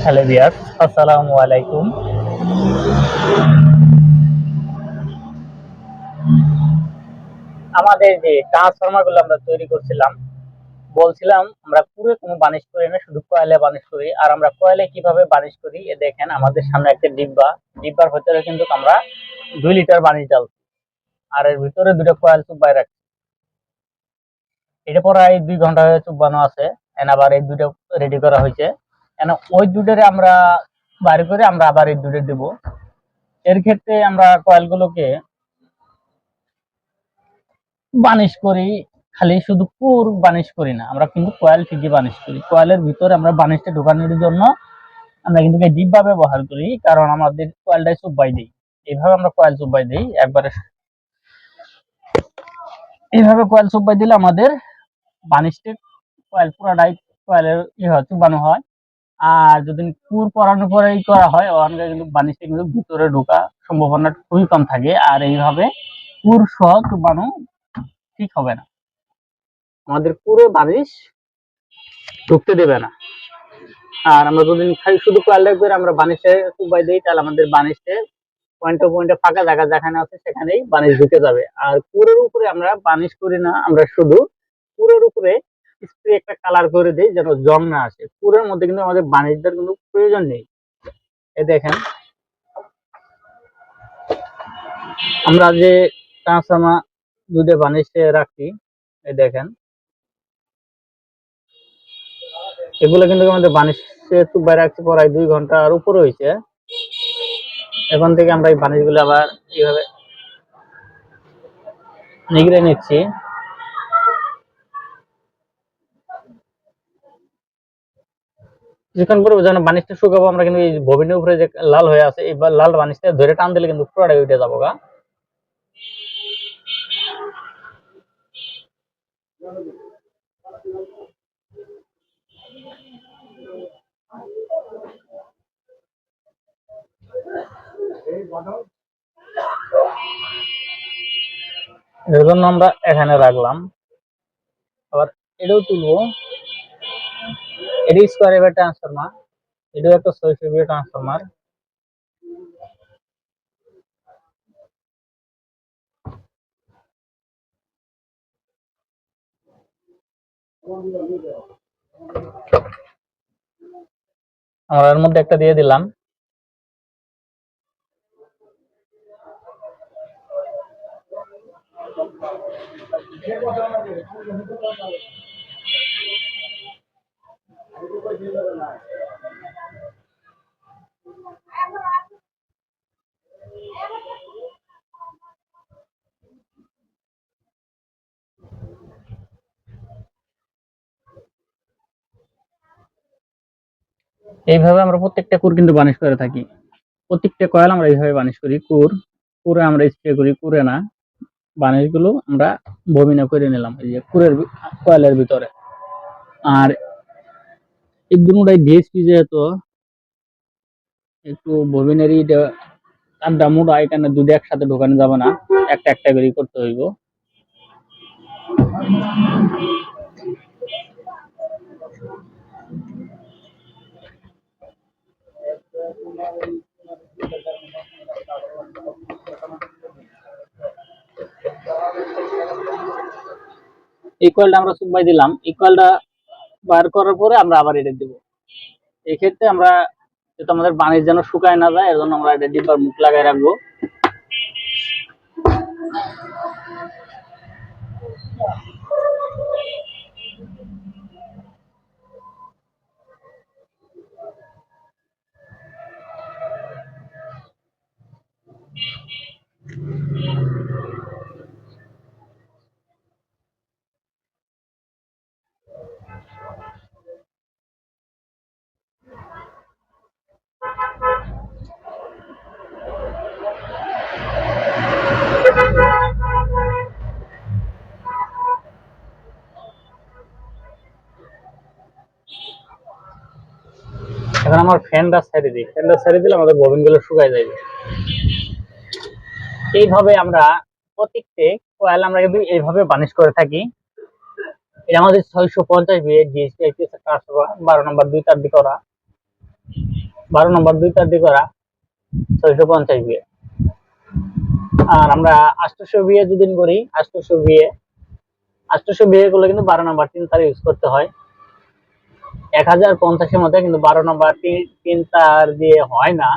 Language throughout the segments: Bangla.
হ্যালো ভিউয়ার্স, আসসালামু আলাইকুম। আমাদের যে ট্রান্সফরমার গুলো আমরা তৈরি করছিলাম, বলছিলাম আমরা পুরো কোনো বানিশ করি না, শুধু কয়েলে বানিশ করি। আর আমরা কয়েলে কিভাবে বানিশ করি, এ দেখেন আমাদের সামনে একটা ডিব্বার ভিতরে কিন্তু আমরা 2 লিটার বানিশ ঢালছি, আর এর ভিতরে দুটো কয়েল চুবাই রাখছি। এটা প্রায় 2 ঘন্টা হয়ে চুবানো আছে। আবার এই দুটো রেডি করা হয়েছে। ওই দুটোরে আমরা বাইরে করে আমরা আবার এই দুটো দেবো। এর ক্ষেত্রে আমরা কয়েলগুলোকে বানিশ করি, খালি শুধু পুর বানিশ করি না, আমরা কিন্তু কয়েল ঠিকই বানিশ করি। কয়েলের ভিতরে আমরা বানিশটা ঢোকানোর জন্য আমরা কিন্তু এই ডিব্বা ব্যবহার করি, কারণ আমাদের কয়েলটাই চুবাই দিই। এইভাবে আমরা কয়েল চুবাই দিই একবারে। এইভাবে কয়েল চুবাই দিলে আমাদের বানিশটা কয়েল পুরাটাই কয়েলের চুবানো হয়। আর যদি পুর করানোর পরে করা হয়, ওখানে কিন্তু বানিশটা কিন্তু ভিতরে ঢোকা সম্ভাবনা খুবই কম থাকে। আর এইভাবে পুর সহ চুবানো ঠিক হবে না, আমাদের পুরো বানিশ ঢুকতে দেবে না। আর আমরা যদি শুধু কয়েলটা করে আমরা বানিশে চুবাই দিই, তাহলে আমাদের বানিশে পয়েন্টে পয়েন্টে ফাঁকা জায়গা যেখানে আছে সেখানেই বানিশ ঢুকে যাবে। আর পুরের উপরে আমরা বানিশ করি না, আমরা শুধু পুরের উপরে স্প্রে একটা কালার করে দিই, যেন জং না আসে। পুরের মধ্যে কিন্তু আমাদের বানিশ দেওয়ার কোনো প্রয়োজন নেই। এ দেখেন আমরা যে ট্রান্সফরমার দুধে বানিশে রাখি, এই দেখেন এগুলো কিন্তু আমাদের বানিশে চুবাই রাখছি প্রায় 2 ঘন্টার উপরে হয়েছে। এখন থেকে আমরা এই বানিশগুলো আবার এইভাবে নিগড়ে নিচ্ছি। কিছুক্ষণ পরে যখন বানিশটা শুকাবো, আমরা কিন্তু এই ববিনের উপরে যে লাল হয়ে আছে, এই লাল বানিশটা ধরে টান দিলে কিন্তু পুরোটাই উঠে যাবো গা। এর জন্য আমরা এখানে রাখলাম। আবার এটাও তুলবো। এটি স্কোয়ার এবার ট্রান্সফরমার, এটাও একটা 600 ট্রান্সফরমার। আমরা এর মধ্যে একটা দিয়ে দিলাম। এইভাবে আমরা প্রত্যেকটা কুর কিন্তু বানিশ করে থাকি। প্রত্যেকটা কয়েল আমরা এইভাবে বানিশ করি। কুরে আমরা স্প্রে করি, কুরে না। বানিশগুলো আমরা ববিনা করে নিলাম এই যে কয়েলের ভিতরে। আর এই দুটোটাই ডিএসপি, যেহেতু একটু ববিনেরই তারটা মোটা, এখানে দুটো একসাথে ঢোকানো যাবে না, একটা একটা করে করতে হইব। এই কয়েলটা আমরা চুবাই দিলাম। এই কয়েলটা বার করার পরে আমরা আবার এটা দিব। এই ক্ষেত্রে আমরা যেহেতু আমাদের বানিশ যেন শুকায় না যায়, এর জন্য আমরা এটা ডিব্বার মুখ লাগাই রাখবো। এখন আমার ফ্যানটা ছেড়ে দিই, ফ্যানটা ছেড়ে দিলে আমাদের ববিনগুলো শুকায় যাবে। এইভাবে আমরা প্রত্যেকটি কয়েল আমরা কিন্তু এইভাবে বানিশ করে থাকি। এটা আমাদের 650 ডিএসপি 12 নম্বর 2 তার করা। 12 নম্বর 2 তার দিয়ে করা 650 বিয়ে। আর আমরা 800 বিয়ে যদি করি 800 বিয়ে গুলো কিন্তু 12 নম্বর 3 তার ইউজ করতে হয়। 1050 এর মধ্যে কিন্তু 12 নম্বর 3 তার দিয়ে হয় না।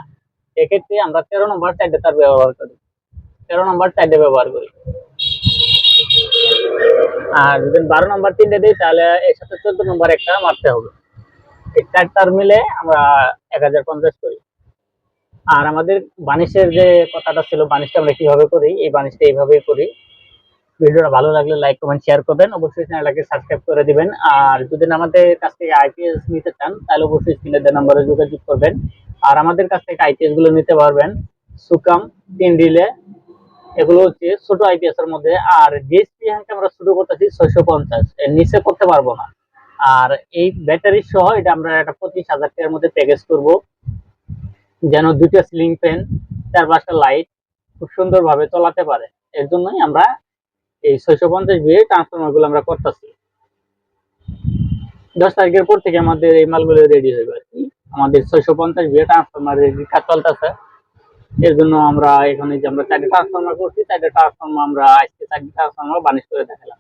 এক্ষেত্রে আমরা 13 নম্বর 4 তার ব্যবহার করি, 13 নম্বর 4 ব্যবহার করি। আর যদি 12 নম্বর 3 দিই তাহলে এর সাথে 14 নম্বর একটা মারতে হবে। এই 4 তার মিলে আমরা 1050 করি। আর আমাদের বানিশের যে কথাটা ছিল, বানিশটা আমরা কিভাবে করি, এই বানিশটা এইভাবেই করি। ভিডিওটা ভালো লাগলে লাইক কমেন্ট শেয়ার করবেন, অবশ্যই চ্যানেলটাকে সাবস্ক্রাইব করে দিবেন। আর যদি আমাদের কাছ থেকে আইপিএস নিতে চান তাহলে অবশ্যই স্ক্রিনে দেওয়া নম্বরে যোগাযোগ করবেন। আর আমাদের কাছ থেকে আইপিএস গুলো নিতে পারবেন সুকাম, 3 রিলে, এগুলো হচ্ছে ছোট আইপিএস এর মধ্যে। আর ডিএসপি হ্যান্ডকে আমরা শুরু করতেছি 650, এর নিচে করতে পারবো না। আর এই ব্যাটারি সহ এটা আমরা একটা 25,000 টাকার মধ্যে প্যাকেজ করব, যেন দুটো সিলিং ফ্যান, 4-5টা লাইট খুব সুন্দরভাবে চলাতে পারে। এর জন্যই আমরা এই 650 বিয়ে ট্রান্সফরমার গুলো আমরা করতেছি। 10 তারিখের পর থেকে আমাদের এই মালগুলো রেডি হয়ে যাবে। আমাদের 650 বিয়ে ট্রান্সফরমার কাজ চলতেছে। এর জন্য আমরা এখানে যে আমরা 4টা ট্রান্সফরমার করছি, 4টা ট্রান্সফরমার আমরা আজকে 4টা ট্রান্সফরমার বানিশ করে দেখালাম।